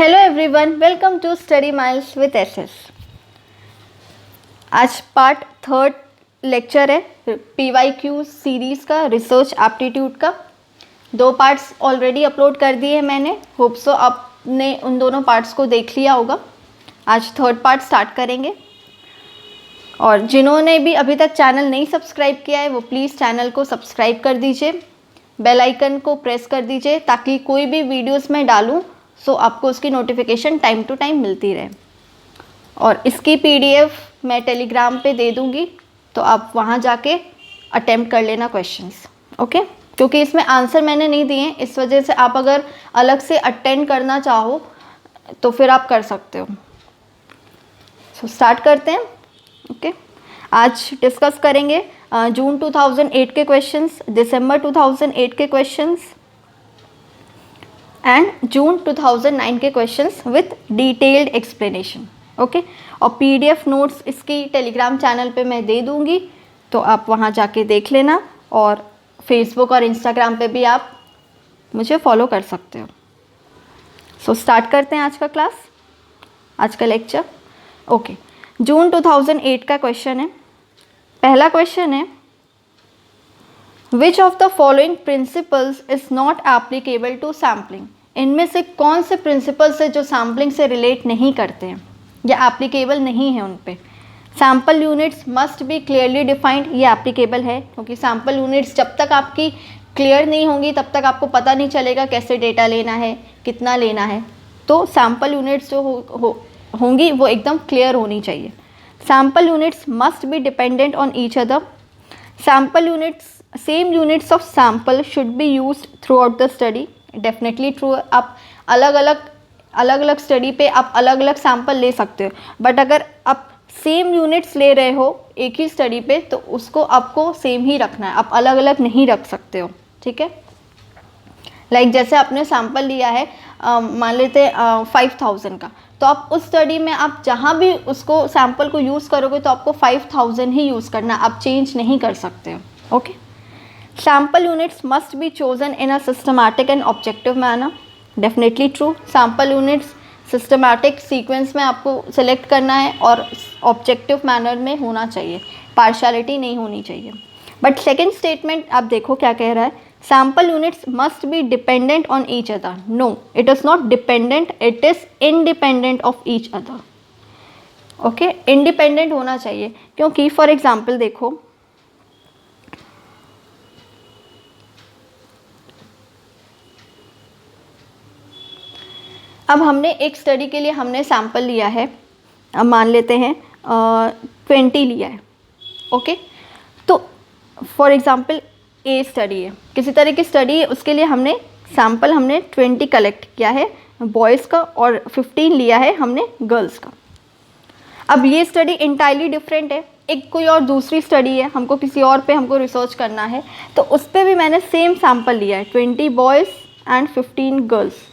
Hello everyone, welcome to study miles with SS. आज part third lecture है PYQ series का, research aptitude का। 2 parts already upload कर दिए हैं मैंने। होप सो आपने उन दोनों पार्ट्स को देख लिया होगा। आज थर्ड पार्ट स्टार्ट करेंगे। और जिन्होंने भी अभी तक चैनल नहीं सब्सक्राइब किया है वो प्लीज़ चैनल को सब्सक्राइब कर दीजिए, बेल आइकन को प्रेस कर दीजिए ताकि कोई भी वीडियोस मैं डालूं सो आपको उसकी नोटिफिकेशन टाइम टू टाइम मिलती रहे। और इसकी पीडीएफ मैं टेलीग्राम पे दे दूंगी, तो आप वहाँ जाके अटेम्प्ट कर लेना क्वेश्चंस, ओके। क्योंकि इसमें आंसर मैंने नहीं दिए हैं, इस वजह से आप अगर अलग से अटेंड करना चाहो तो फिर आप कर सकते हो। सो स्टार्ट करते हैं, ओके। आज डिस्कस करेंगे जून 2008 के क्वेश्चंस, दिसंबर 2008 के क्वेश्चंस एंड जून 2009 के questions with detailed explanation, okay. और पीडीएफ नोट्स इसकी टेलीग्राम चैनल पे मैं दे दूंगी, तो आप वहाँ जाके देख लेना। और फेसबुक और इंस्टाग्राम पे भी आप मुझे फॉलो कर सकते हो। सो स्टार्ट करते हैं आज का क्लास, आज का लेक्चर, ओके। जून 2008 का क्वेश्चन है। पहला क्वेश्चन है, Which of the following principles is not applicable to sampling? इनमें से कौन से प्रिंसिपल्स है जो सैम्पलिंग से रिलेट नहीं करते हैं या एप्लीकेबल नहीं है उन पे? Sample units must be clearly defined, ये एप्लीकेबल है क्योंकि सैम्पल यूनिट्स जब तक आपकी क्लियर नहीं होंगी तब तक आपको पता नहीं चलेगा कैसे डेटा लेना है, कितना लेना है। तो सैम्पल यूनिट्स जो होंगी वो एकदम क्लियर होनी चाहिए। Sample units must be dependent on each other. Sample units, same units of sample should be used through out the study, definitely true. आप अलग अलग स्टडी पे आप अलग अलग सैम्पल ले सकते हो, बट अगर आप सेम यूनिट्स ले रहे हो एक ही स्टडी पे तो उसको आपको सेम ही रखना है, आप अलग अलग नहीं रख सकते हो, ठीक है। लाइक जैसे आपने सैम्पल लिया है मान लेते 5000 का, तो आप उस स्टडी में आप जहाँ भी उसको सैम्पल को यूज़ करोगे तो आपको 5000 ही यूज़ करना, आप चेंज नहीं कर सकते हो, okay. Sample units must be chosen in a systematic and objective manner, definitely true। sample units systematic sequence में आपको select करना है और objective manner में होना चाहिए, partiality नहीं होनी चाहिए। but second statement आप देखो क्या कह रहा है, sample units must be dependent on each other। no, it is not dependent, it is independent of each other, okay। independent होना चाहिए क्योंकि for example देखो, अब हमने एक स्टडी के लिए हमने सैम्पल लिया है, अब मान लेते हैं 20 लिया है, ओके। तो फॉर एग्ज़ाम्पल ए स्टडी है, किसी तरह की स्टडी है, उसके लिए हमने सैम्पल हमने 20 कलेक्ट किया है बॉयज़ का और 15 लिया है हमने गर्ल्स का। अब ये स्टडी इंटायरली डिफरेंट है, एक कोई और दूसरी स्टडी है, हमको किसी और पे हमको रिसर्च करना है, तो उस पर भी मैंने सेम सैम्पल लिया है 20 बॉयज़ एंड 15 गर्ल्स।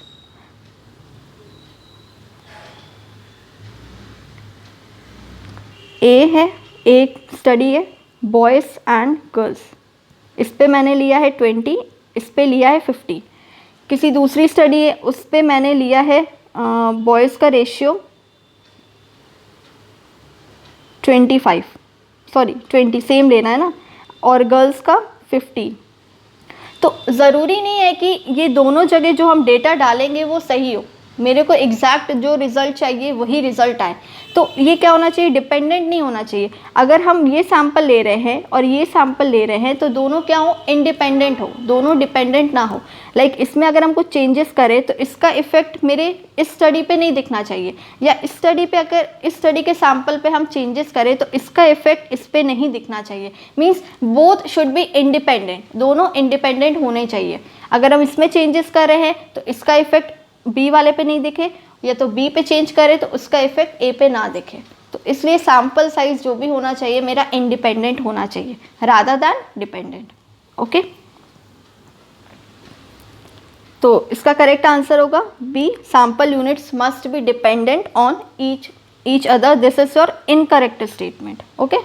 ए है, एक स्टडी है बॉयज़ एंड गर्ल्स, इस पे मैंने लिया है 20, इस पे लिया है 50। किसी दूसरी स्टडी है उस पे मैंने लिया है बॉयज़ का रेशियो 25, सॉरी 20 सेम लेना है ना, और गर्ल्स का 50। तो ज़रूरी नहीं है कि ये दोनों जगह जो हम डेटा डालेंगे वो सही हो, मेरे को एग्जैक्ट जो रिज़ल्ट चाहिए वही रिज़ल्ट आए। तो ये क्या होना चाहिए, डिपेंडेंट नहीं होना चाहिए। अगर हम ये सैम्पल ले रहे हैं और ये सैम्पल ले रहे हैं तो दोनों क्या हो, इंडिपेंडेंट हो, दोनों डिपेंडेंट ना हो। लाइक इसमें अगर हम कुछ चेंजेस करें तो इसका इफ़ेक्ट मेरे इस स्टडी पे नहीं दिखना चाहिए, या इस स्टडी पे अगर इस स्टडी के सैम्पल पे हम चेंजेस करें तो इसका इफ़ेक्ट इस पर नहीं दिखना चाहिए। Means both should be independent, दोनों इंडिपेंडेंट होने चाहिए। अगर हम इसमें चेंजेस कर रहे हैं तो इसका इफ़ेक्ट बी वाले पे नहीं दिखे, या तो बी पे चेंज करें तो उसका इफेक्ट ए पे ना दिखे। तो इसलिए सैम्पल साइज जो भी होना चाहिए मेरा इंडिपेंडेंट होना चाहिए रादर दैन डिपेंडेंट, ओके। तो इसका करेक्ट आंसर होगा B, sample units must be dependent on each other. This is your incorrect statement, okay.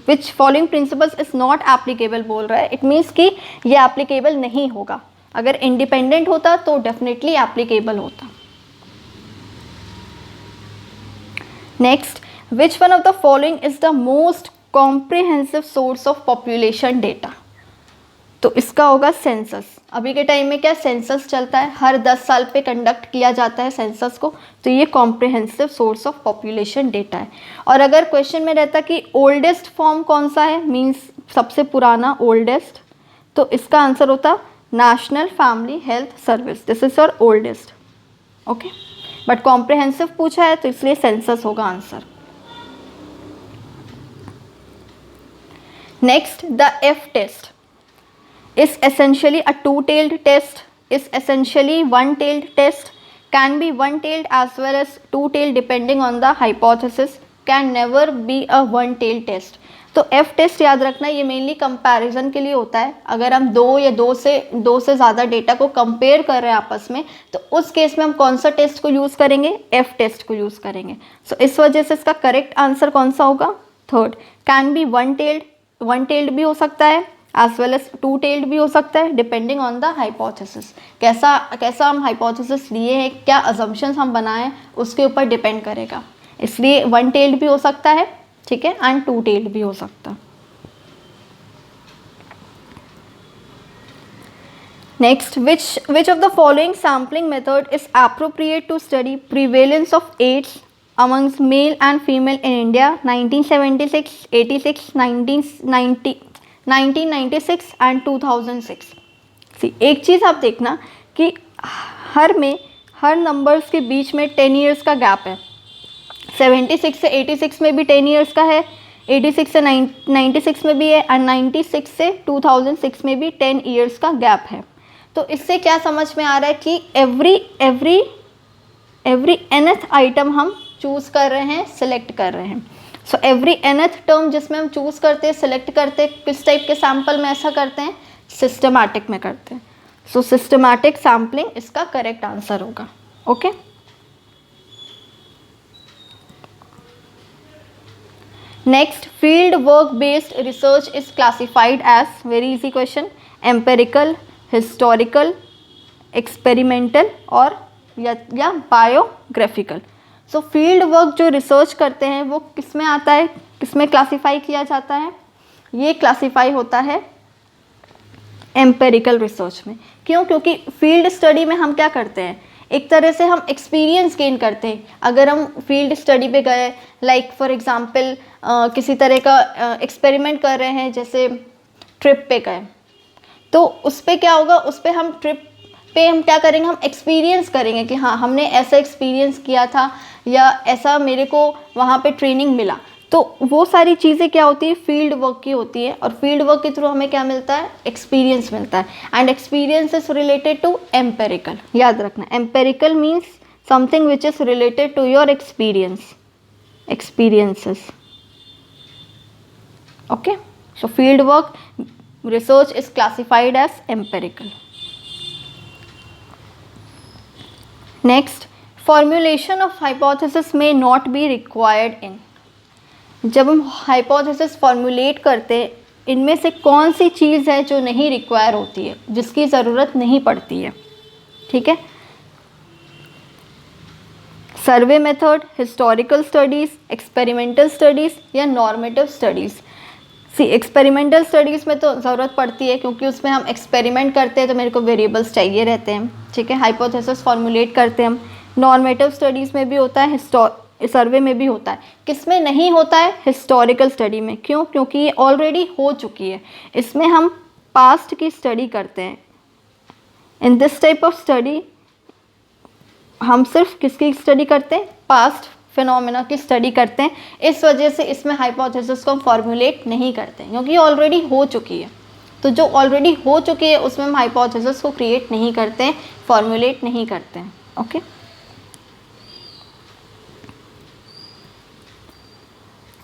Which following principles is not applicable बोल रहा है, इट मीन्स कि ये एप्लीकेबल नहीं होगा। अगर इंडिपेंडेंट होता तो डेफिनेटली एप्लीकेबल होता, next, which one of the following is the most comprehensive source of population data? तो इसका होगा सेंसस। अभी के टाइम में क्या सेंसस चलता है, हर 10 साल पे कंडक्ट किया जाता है सेंसस को, तो ये comprehensive source of population data है। और अगर क्वेश्चन में रहता कि ओल्डेस्ट फॉर्म कौन सा है, मींस सबसे पुराना, ओल्डेस्ट, तो इसका आंसर होता national family health service, this is your oldest. Okay, but comprehensive पूछा है तो इसलिए सेंसस होगा answer. Next, the F test is essentially a two-tailed test, is essentially one-tailed test, can be one-tailed as well as two-tailed depending on the hypothesis, can never be a one-tailed test। तो F test याद रखना, ये mainly comparison के लिए होता है। अगर हम दो या दो से ज़्यादा डेटा को कंपेयर कर रहे हैं आपस में, तो उस केस में हम कौन सा टेस्ट को यूज़ करेंगे, F टेस्ट को यूज़ करेंगे। सो इस वजह से इसका करेक्ट आंसर कौन सा होगा, third. Can be one tailed भी हो सकता है as well as two tailed भी हो सकता है, डिपेंडिंग ऑन द हाइपोथेसिस। कैसा हम हाइपोथेसिस लिए हैं, क्या अजम्पशंस हम बनाएं, उसके ऊपर डिपेंड करेगा। इसलिए वन टेल्ड भी हो सकता है, ठीक है, एंड टू टेल्ड भी हो सकता है। Next, which of the following sampling method is appropriate to study prevalence of AIDS amongst male and female in India 1976, 86, 1990, 1996 and 2006। सी, एक चीज़ आप देखना कि हर नंबर्स के बीच में 10 ईयर्स का गैप है। 76 से 86 में भी 10 ईयर्स का है, 86 से 96 में भी है, एंड 96 से 2006 में भी 10 ईयर्स का गैप है। तो इससे क्या समझ में आ रहा है कि एवरी nth आइटम हम चूज़ कर रहे हैं, सिलेक्ट कर रहे हैं। सो एवरी nth टर्म जिसमें हम चूज़ करते हैं, सिलेक्ट करते हैं, किस टाइप के सैम्पल में ऐसा करते हैं, सिस्टमैटिक में करते हैं। सो सिस्टमैटिक सैम्पलिंग इसका करेक्ट आंसर होगा। Okay, next, field work based research is classified as, very easy question, empirical, historical, experimental और या बायोग्राफिकल। सो फील्ड वर्क जो रिसर्च करते हैं वो किस में आता है, किस में क्लासीफाई किया जाता है, ये क्लासीफाई होता है एम्पेरिकल रिसर्च में। क्यों? क्योंकि फील्ड स्टडी में हम क्या करते हैं, एक तरह से हम एक्सपीरियंस गेन करते हैं। अगर हम फील्ड स्टडी पे गए, लाइक फॉर एग्जांपल किसी तरह का एक्सपेरिमेंट कर रहे हैं, जैसे ट्रिप पे गए, तो उस पर क्या होगा, उस पर हम ट्रिप पे हम क्या करेंगे, हम एक्सपीरियंस करेंगे कि हाँ हमने ऐसा एक्सपीरियंस किया था या ऐसा मेरे को वहाँ पे ट्रेनिंग मिला। तो वो सारी चीज़ें क्या होती है, फील्ड वर्क की होती है, और फील्ड वर्क के थ्रू हमें क्या मिलता है, एक्सपीरियंस मिलता है। And experience is related to empirical, याद रखना, empirical means something which is related to your experiences. Okay, so field work research is classified as empirical. Next, formulation of hypothesis may not be required in. जब हम hypothesis formulate करते हैं, इनमें से कौन सी चीज़ है जो नहीं रिक्वायर होती है, जिसकी ज़रूरत नहीं पड़ती है, ठीक है। Survey method, historical studies, experimental studies या नॉर्मेटिव स्टडीज़। सी, एक्सपेरिमेंटल स्टडीज़ में तो ज़रूरत पड़ती है, क्योंकि उसमें हम एक्सपेरिमेंट करते हैं तो मेरे को वेरिएबल्स चाहिए रहते हैं, ठीक है, हाइपोथेसिस फॉर्मुलेट करते हैं हम। नॉर्मेटिव स्टडीज़ में भी होता है, सर्वे में भी होता है। किस में नहीं होता है, हिस्टोरिकल स्टडी में। क्यों? क्योंकि ये ऑलरेडी हो चुकी है, इसमें हम पास्ट की स्टडी करते हैं। In this type of study हम सिर्फ किसकी स्टडी करते हैं, पास्ट फिनोमेना की स्टडी करते हैं। इस वजह से इसमें हाइपोथेसिस को हम फॉर्मुलेट नहीं करते हैं, क्योंकि ऑलरेडी हो चुकी है। तो जो ऑलरेडी हो चुकी है उसमें हम हाइपोथेसिस को क्रिएट नहीं करते हैं, फॉर्मुलेट नहीं करते हैं। Okay,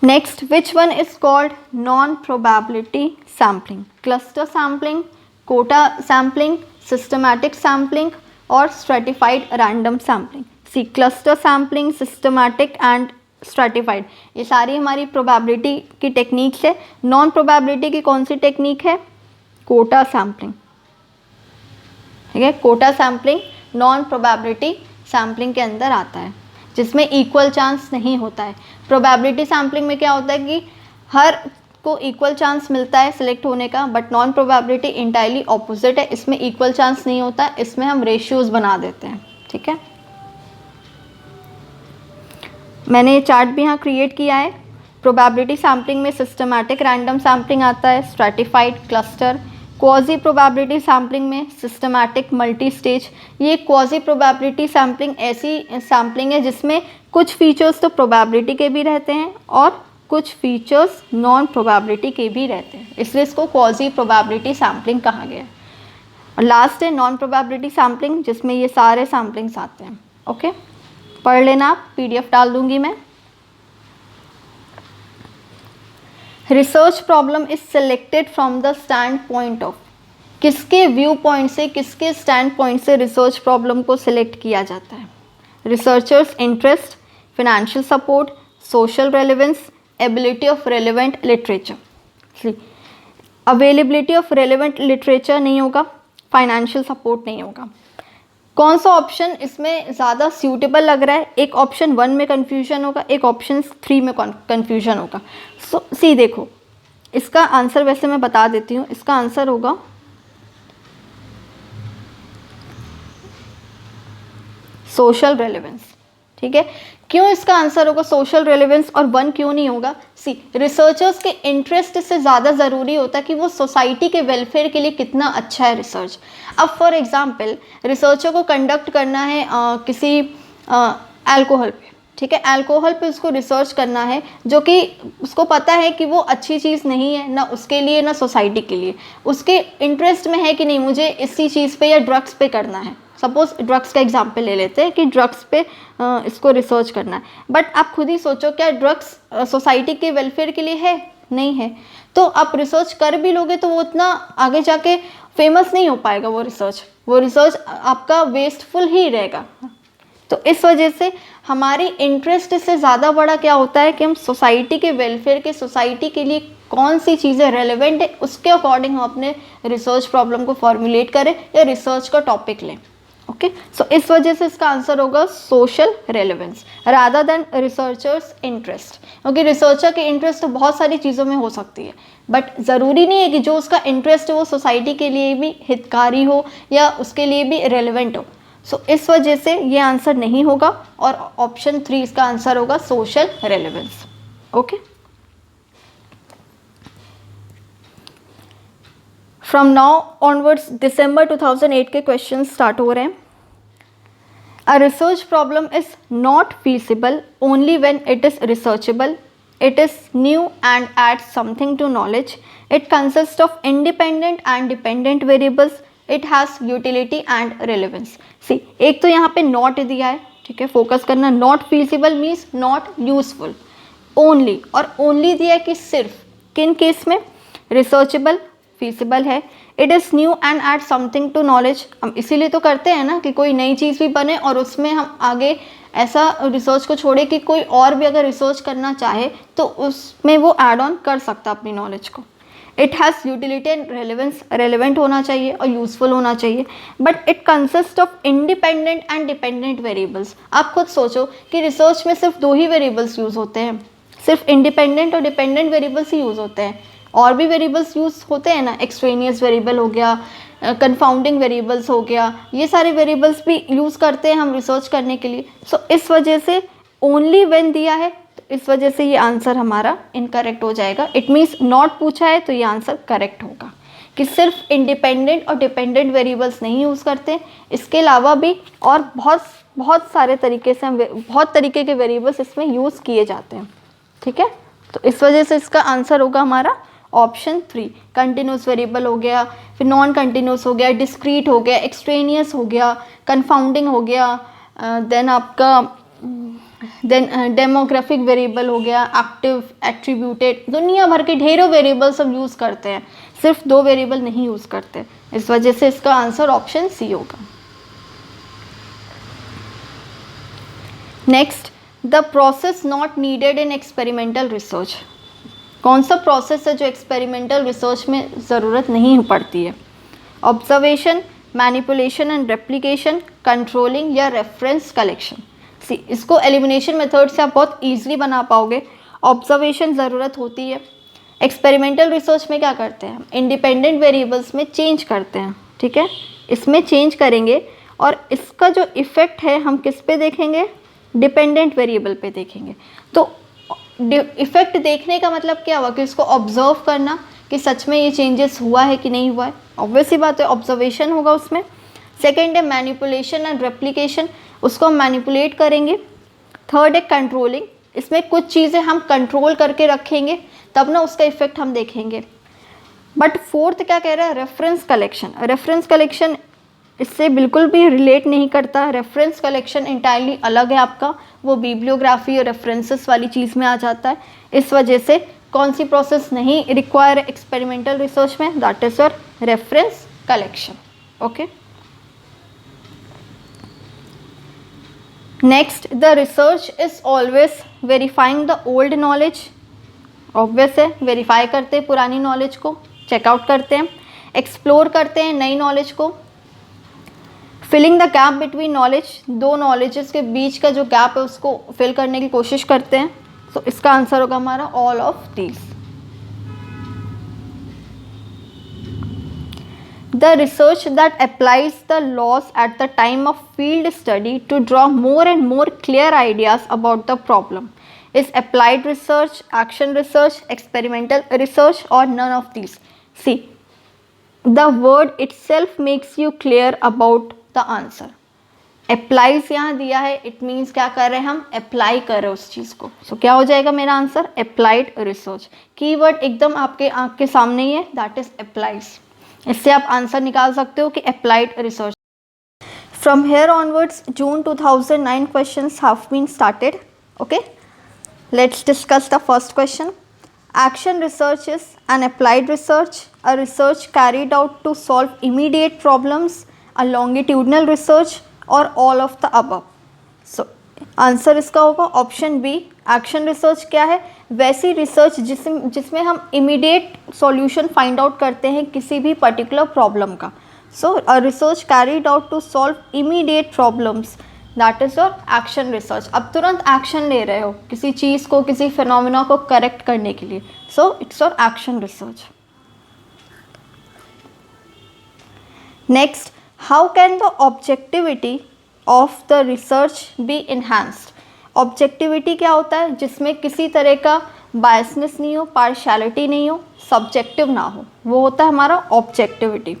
next, which one is called non probability sampling? Cluster sampling, quota sampling, systematic sampling और stratified random sampling. C, cluster sampling, systematic and stratified, ये सारी हमारी प्रोबेबिलिटी की टेक्निक्स है। नॉन प्रोबेबिलिटी की कौन सी टेक्निक है, कोटा सैम्पलिंग, ठीक है। Quota sampling non probability sampling के अंदर आता है। जिसमें इक्वल चांस नहीं होता है। प्रोबेबिलिटी सैम्पलिंग में क्या होता है कि हर को इक्वल चांस मिलता है सिलेक्ट होने का, but non probability entirely opposite है, इसमें इक्वल चांस नहीं होता, इसमें हम रेशियोज बना देते हैं। ठीक है, मैंने ये चार्ट भी यहाँ क्रिएट किया है। प्रोबेबिलिटी सैम्पलिंग में सिस्टमैटिक रैंडम सैम्पलिंग आता है, stratified, cluster. Quasi probability sampling में सिस्टमैटिक, मल्टी स्टेज। ये क्वाजी प्रोबेबिलिटी सैम्पलिंग ऐसी सैम्पलिंग है जिसमें कुछ फीचर्स तो प्रोबेबिलिटी के भी रहते हैं और कुछ फीचर्स नॉन प्रोबेबिलिटी के भी रहते हैं, इसलिए इसको क्वाजी प्रोबेबिलिटी सैम्पलिंग कहा गया है। और लास्ट है नॉन प्रोबेबिलिटी सैम्पलिंग, जिसमें ये सारे सैम्पलिंग्स आते हैं। ओके, पढ़ लेना, आप PDF डाल दूंगी मैं। Research problem is selected from the stand point of, किसके व्यू पॉइंट से, किसके स्टैंड पॉइंट से रिसर्च प्रॉब्लम को सिलेक्ट किया जाता है। Researchers interest, financial support, social relevance, ability of relevant literature. Availability of relevant literature नहीं होगा, फाइनेंशियल सपोर्ट नहीं होगा। कौन सा ऑप्शन इसमें ज़्यादा सूटेबल लग रहा है? एक ऑप्शन 1 में कन्फ्यूजन होगा, एक ऑप्शन 3 में कन्फ्यूजन होगा। सी देखो, इसका आंसर वैसे मैं बता देती हूँ, इसका आंसर होगा सोशल रेलेवेंस। ठीक है, क्यों इसका आंसर होगा सोशल रेलेवेंस और 1 क्यों नहीं होगा? सी, रिसर्चर्स के इंटरेस्ट से ज़्यादा ज़रूरी होता है कि वो सोसाइटी के वेलफेयर के लिए कितना अच्छा है रिसर्च। अब फॉर एग्जांपल रिसर्चर को कंडक्ट करना है किसी अल्कोहल पे, ठीक है, अल्कोहल पे उसको रिसर्च करना है जो कि उसको पता है कि वो अच्छी चीज़ नहीं है, ना उसके लिए ना सोसाइटी के लिए। उसके इंटरेस्ट में है कि नहीं मुझे इसी चीज़ पे या ड्रग्स पे करना है। सपोज ड्रग्स का एग्जांपल ले लेते हैं कि ड्रग्स पे इसको रिसर्च करना है, बट आप खुद ही सोचो क्या ड्रग्स सोसाइटी के वेलफेयर के लिए है? नहीं है। तो आप रिसर्च कर भी लोगे तो वो उतना आगे जाके फेमस नहीं हो पाएगा, वो रिसर्च आपका वेस्टफुल ही रहेगा। तो इस वजह से हमारी इंटरेस्ट से ज़्यादा बड़ा क्या होता है कि हम सोसाइटी के वेलफेयर के, सोसाइटी के लिए कौन सी चीज़ें रेलेवेंट है उसके अकॉर्डिंग हम अपने रिसर्च प्रॉब्लम को फॉर्मुलेट करें या रिसर्च का टॉपिक लें। ओके, सो इस वजह से इसका आंसर होगा social relevance rather than researchers interest, क्योंकि रिसर्चर के इंटरेस्ट तो बहुत सारी चीज़ों में हो सकती है, बट ज़रूरी नहीं है कि जो उसका इंटरेस्ट है वो सोसाइटी के लिए भी हितकारी हो या उसके लिए भी रेलेवेंट हो। सो इस वजह से ये आंसर नहीं होगा और ऑप्शन 3 इसका आंसर होगा social relevance. Okay, from now onwards December 2008 के क्वेश्चन स्टार्ट हो रहे हैं। A research problem is not feasible only when it is researchable, it is new and adds something to knowledge, it consist of independent and dependent variables, it has utility and relevance. C, एक तो यहाँ पे not दिया है, ठीक है, focus करना। Not feasible means not useful, only, और ओनली दिया है कि सिर्फ किन केस में? रिसर्चेबल, फीसिबल है, it is new and add something to knowledge. हम इसीलिए तो करते हैं ना कि कोई नई चीज़ भी बने और उसमें हम आगे ऐसा रिसर्च को छोड़े कि कोई और भी अगर रिसर्च करना चाहे तो उसमें वो ऐड ऑन कर सकता अपनी नॉलेज को। It has utility and relevance, relevant होना चाहिए और यूजफुल होना चाहिए। But it consist of independent and dependent variables. आप खुद सोचो कि रिसर्च में सिर्फ 2 ही वेरिएबल्स यूज़ होते हैं, सिर्फ इंडिपेंडेंट और डिपेंडेंट वेरिएबल्स ही यूज़ होते हैं। और भी वेरिएबल्स यूज़ होते हैं ना, एक्सट्रेनियस वेरिएबल हो गया, कंफाउंडिंग वेरिएबल्स हो गया, ये सारे वेरिएबल्स भी यूज़ करते हैं हम रिसर्च करने के लिए। सो इस वजह से ओनली व्हेन दिया है तो इस वजह से ये आंसर हमारा इनकरेक्ट हो जाएगा। इट मीन्स नॉट पूछा है तो ये आंसर करेक्ट होगा कि सिर्फ इंडिपेंडेंट और डिपेंडेंट वेरिएबल्स नहीं यूज़ करते, इसके अलावा भी और बहुत सारे तरीके से हम बहुत तरीके के वेरिएबल्स इसमें यूज़ किए जाते हैं। ठीक है, तो इस वजह से इसका आंसर होगा हमारा ऑप्शन 3। कंटिन्यूस वेरिएबल हो गया, फिर नॉन कंटिन्यूस हो गया, डिस्क्रीट हो गया, एक्सट्रेनियस हो गया, कंफाउंडिंग हो गया, देन आपका डेमोग्राफिक वेरिएबल हो गया, एक्टिव, एट्रीब्यूटेड, दुनिया भर के ढेरों वेरिएबल्स हम यूज़ करते हैं, सिर्फ 2 वेरिएबल नहीं यूज़ करते। इस वजह से इसका आंसर ऑप्शन सी होगा। Next, the process not needed in experimental research. कौन सा प्रोसेस है जो एक्सपेरिमेंटल रिसर्च में ज़रूरत नहीं पड़ती है? Observation, manipulation and replication, controlling या रेफरेंस कलेक्शन। इसको एलिमिनेशन मेथड से आप बहुत ईजिली बना पाओगे। ऑब्जर्वेशन ज़रूरत होती है। एक्सपेरिमेंटल रिसर्च में क्या करते हैं, इंडिपेंडेंट वेरिएबल्स में चेंज करते हैं, ठीक है, इसमें चेंज करेंगे और इसका जो इफ़ेक्ट है हम किस पे देखेंगे, डिपेंडेंट वेरिएबल पे देखेंगे। तो इफ़ेक्ट देखने का मतलब क्या हुआ कि उसको ऑब्जर्व करना कि सच में ये चेंजेस हुआ है कि नहीं हुआ है, ऑब्वियस सी बात है, ऑब्जर्वेशन होगा उसमें। सेकेंड है मैनिपुलेशन एंड रेप्लिकेशन, उसको हम मैनिपुलेट करेंगे। थर्ड है कंट्रोलिंग, इसमें कुछ चीज़ें हम कंट्रोल करके रखेंगे तब ना उसका इफेक्ट हम देखेंगे। बट फोर्थ क्या कह रहा है, रेफरेंस कलेक्शन। रेफरेंस कलेक्शन इससे बिल्कुल भी रिलेट नहीं करता। रेफरेंस कलेक्शन इंटायरली अलग है आपका, वो बिब्लियोग्राफी और रेफरेंसेस वाली चीज़ में आ जाता है। इस वजह से कौन सी प्रोसेस नहीं रिक्वायर एक्सपेरिमेंटल रिसर्च में, that is your reference collection. Okay, next, the research is always verifying the old knowledge. Obvious है, वेरीफाई करते हैं पुरानी नॉलेज को, चेकआउट करते हैं, एक्सप्लोर करते हैं नई नॉलेज को। Filling the gap between knowledge, दो नॉलेजेस के बीच का जो गैप है उसको फिल करने की कोशिश करते हैं। सो इसका आंसर होगा हमारा all of these. The research that applies the laws at the time of field study to draw more and more clear ideas about the problem is applied research, action research, experimental research, or none of these. See, the word itself makes you clear about the answer. Applies यहाँ दिया है, it means क्या कर रहे हैं हम, apply कर रहे हैं उस चीज़ को। So क्या हो जाएगा मेरा आंसर, applied research। कीवर्ड एकदम आपके आँख के सामने ही है, that is applies। इससे आप आंसर निकाल सकते हो कि applied research. From here onwards June 2009 questions have been started. Okay, let's discuss the first question. Action research is an applied research, a research carried out to solve immediate problems, a longitudinal research, और all of the above. So answer इसका होगा option B. Action research क्या है, वैसी research जिसमें हम immediate solution find out करते हैं किसी भी पर्टिकुलर प्रॉब्लम का। So a research carried out to solve immediate problems, that is your action research. अब तुरंत एक्शन ले रहे हो किसी चीज़ को, किसी फिनोमिना को करेक्ट करने के लिए, so it's your action research. Next, how can the objectivity of the research be enhanced. Objectivity क्या होता है, जिसमें किसी तरह का बायसनेस नहीं हो, पार्शियलिटी नहीं हो, सब्जेक्टिव ना हो, वो होता है हमारा ऑब्जेक्टिविटी।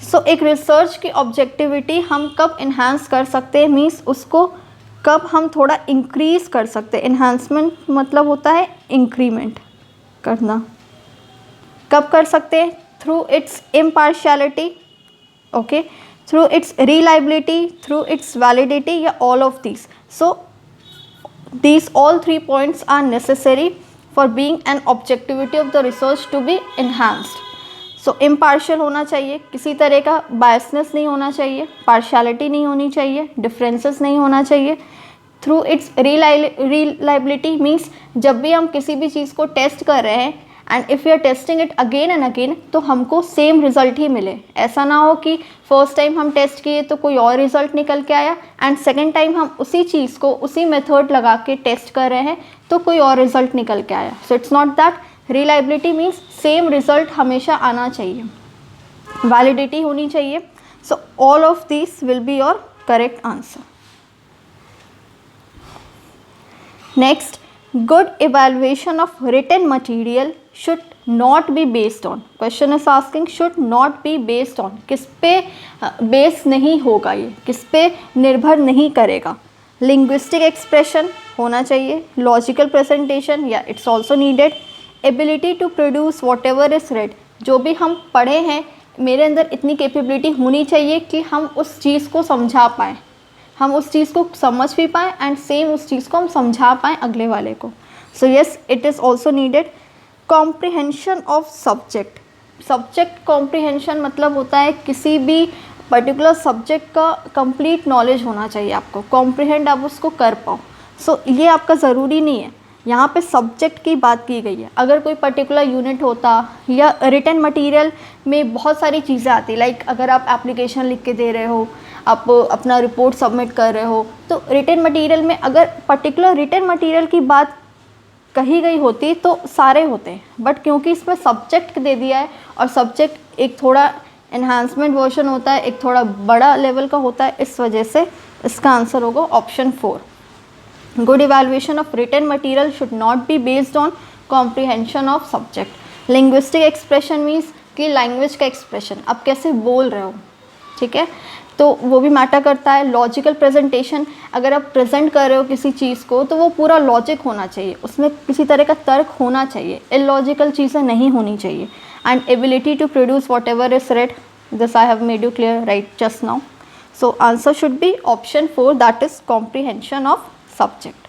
सो एक रिसर्च की ऑब्जेक्टिविटी हम कब इन्हांस कर सकते हैं, मीन्स उसको कब हम थोड़ा इंक्रीज़ कर सकते हैं। इन्हांसमेंट मतलब होता है इंक्रीमेंट करना। कब कर सकते हैं, through its impartiality, okay, through its reliability, through its validity, या all of this. So these all 3 points are necessary for being an objectivity of the research to be enhanced. So impartial होना चाहिए, किसी तरह का biasness नहीं होना चाहिए, partiality नहीं होनी चाहिए, differences नहीं होना चाहिए। Through its reliability means जब भी हम किसी भी चीज़ को टेस्ट कर रहे हैं and if you are testing it again and again, तो हमको सेम रिजल्ट ही मिले। ऐसा ना हो कि फर्स्ट टाइम हम टेस्ट किए तो कोई और रिजल्ट निकल के आया एंड सेकेंड टाइम हम उसी चीज़ को उसी मेथड लगा के टेस्ट कर रहे हैं तो कोई और रिजल्ट निकल के आया। So it's not that. Reliability means same result हमेशा आना चाहिए, वैलिडिटी होनी चाहिए। So all of this will be your correct answer. Next, good evaluation of written material should not be based on, question is asking should not be based on, किस पे base नहीं होगा, ये किस पे निर्भर नहीं करेगा। linguistic expression होना चाहिए, logical presentation या it's also needed, ability to produce whatever is read, जो भी हम पढ़े हैं मेरे अंदर इतनी कैपेबिलिटी होनी चाहिए कि हम उस चीज़ को समझा पाएँ, हम उस चीज़ को समझ भी पाएँ एंड सेम उस चीज़ को हम समझा पाएँ अगले वाले को। So yes, it is also needed. Comprehension of subject, subject comprehension मतलब होता है किसी भी पर्टिकुलर सब्जेक्ट का कंप्लीट नॉलेज होना चाहिए आपको, कॉम्प्रिहेंड आप उसको कर पाओ। सो ये आपका ज़रूरी नहीं है, यहाँ पे सब्जेक्ट की बात की गई है। अगर कोई पर्टिकुलर यूनिट होता या रिटन मटेरियल में बहुत सारी चीज़ें आती, लाइक अगर आप एप्लीकेशन लिख के दे रहे हो, आप अपना रिपोर्ट सबमिट कर रहे हो, तो रिटन मटेरियल में अगर पर्टिकुलर रिटन मटेरियल की बात कही गई होती तो सारे होते हैं, बट क्योंकि इसमें सब्जेक्ट दे दिया है और सब्जेक्ट एक थोड़ा एनहांसमेंट वर्जन होता है, एक थोड़ा बड़ा लेवल का होता है, इस वजह से इसका आंसर होगा option 4। Good evaluation of written material should not be based on comprehension of subject. Linguistic expression means कि लैंग्वेज का एक्सप्रेशन, आप कैसे बोल रहे हो, ठीक है, तो वो भी मैटर करता है। लॉजिकल प्रेजेंटेशन, अगर आप प्रेजेंट कर रहे हो किसी चीज़ को तो वो पूरा लॉजिक होना चाहिए, उसमें किसी तरह का तर्क होना चाहिए, इलॉजिकल चीज़ें नहीं होनी चाहिए। And ability to produce whatever is read, this I have made you clear right just now. So answer should be option 4, that is comprehension of subject.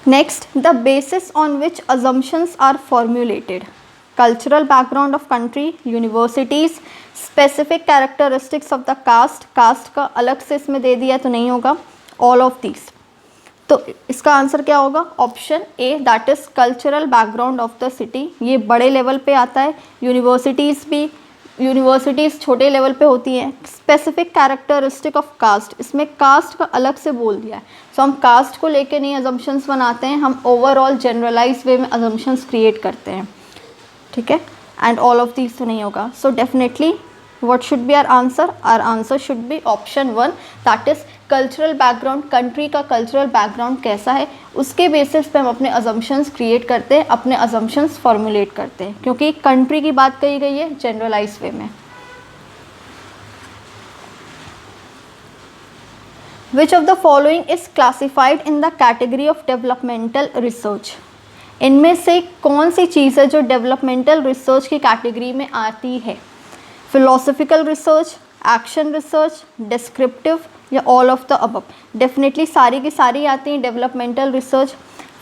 Next, the basis on which assumptions are formulated. Cultural background of country, universities, specific characteristics of the caste, caste का अलग से इसमें दे दिया तो नहीं होगा, all of these। तो इसका आंसर क्या होगा, option A, that is cultural background of the city. ये बड़े लेवल पे आता है, यूनिवर्सिटीज़ छोटे लेवल पे होती हैं। स्पेसिफिक कैरेक्टरिस्टिक ऑफ कास्ट, इसमें कास्ट का अलग से बोल दिया है, सो हम कास्ट को लेके नहीं अजम्पशंस बनाते हैं, हम ओवरऑल जनरलाइज वे में अजम्पशंस क्रिएट करते हैं, ठीक है। एंड ऑल ऑफ दीज तो नहीं होगा, so definitely what should be our answer? Our answer should be option 1, that is cultural background. Country का कल्चरल बैकग्राउंड कैसा है, उसके बेसिस पे हम अपने अजम्पशंस क्रिएट करते हैं, अपने अजम्पशंस फॉर्मुलेट करते हैं, क्योंकि कंट्री की बात कही गई है जनरलाइज वे में। विच of the following is classified in the category of developmental research. इनमें से कौन सी चीज़ है जो डेवलपमेंटल रिसर्च की कैटेगरी में आती है? Philosophical research, action research, descriptive या all of the above. Definitely सारी की सारी आती हैं डेवलपमेंटल रिसर्च।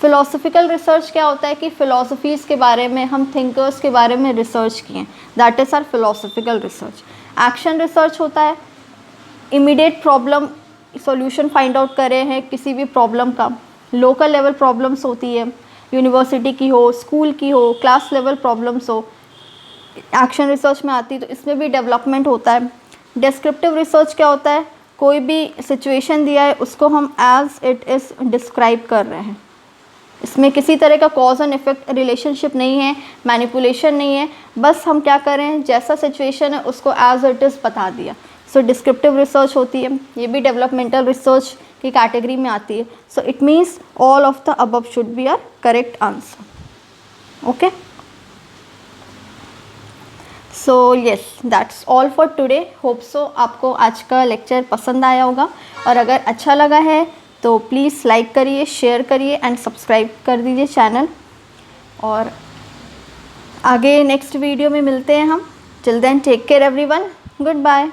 फिलोसफिकल रिसर्च क्या होता है कि फ़िलोसफीज़ के बारे में, हम थिंकर्स के बारे में रिसर्च किए, that is are philosophical research. Action research होता है immediate problem solution find out करे हैं किसी भी प्रॉब्लम का, लोकल लेवल प्रॉब्लम्स होती है, यूनिवर्सिटी की हो, स्कूल की हो, क्लास लेवल प्रॉब्लम्स हो, एक्शन रिसर्च में आती है, तो इसमें भी डेवलपमेंट होता है। डिस्क्रिप्टिव रिसर्च क्या होता है, कोई भी सिचुएशन दिया है उसको हम एज इट इज़ डिस्क्राइब कर रहे हैं, इसमें किसी तरह का कॉज एंड इफेक्ट रिलेशनशिप नहीं है, मैनिपुलेशन नहीं है, बस हम क्या कर रहे हैं, जैसा सिचुएशन है उसको एज इट इज़ बता दिया। सो डिस्क्रिप्टिव रिसर्च होती है, ये भी डेवलपमेंटल रिसर्च की कैटेगरी में आती है। So it means all of the above should be are correct answer. Okay, so yes, that's all for today. Hope so आपको आज का लेक्चर पसंद आया होगा, और अगर अच्छा लगा है तो प्लीज़ लाइक करिए, शेयर करिए एंड सब्सक्राइब कर दीजिए चैनल। और आगे नेक्स्ट वीडियो में मिलते हैं हम। Till then take care everyone, good bye.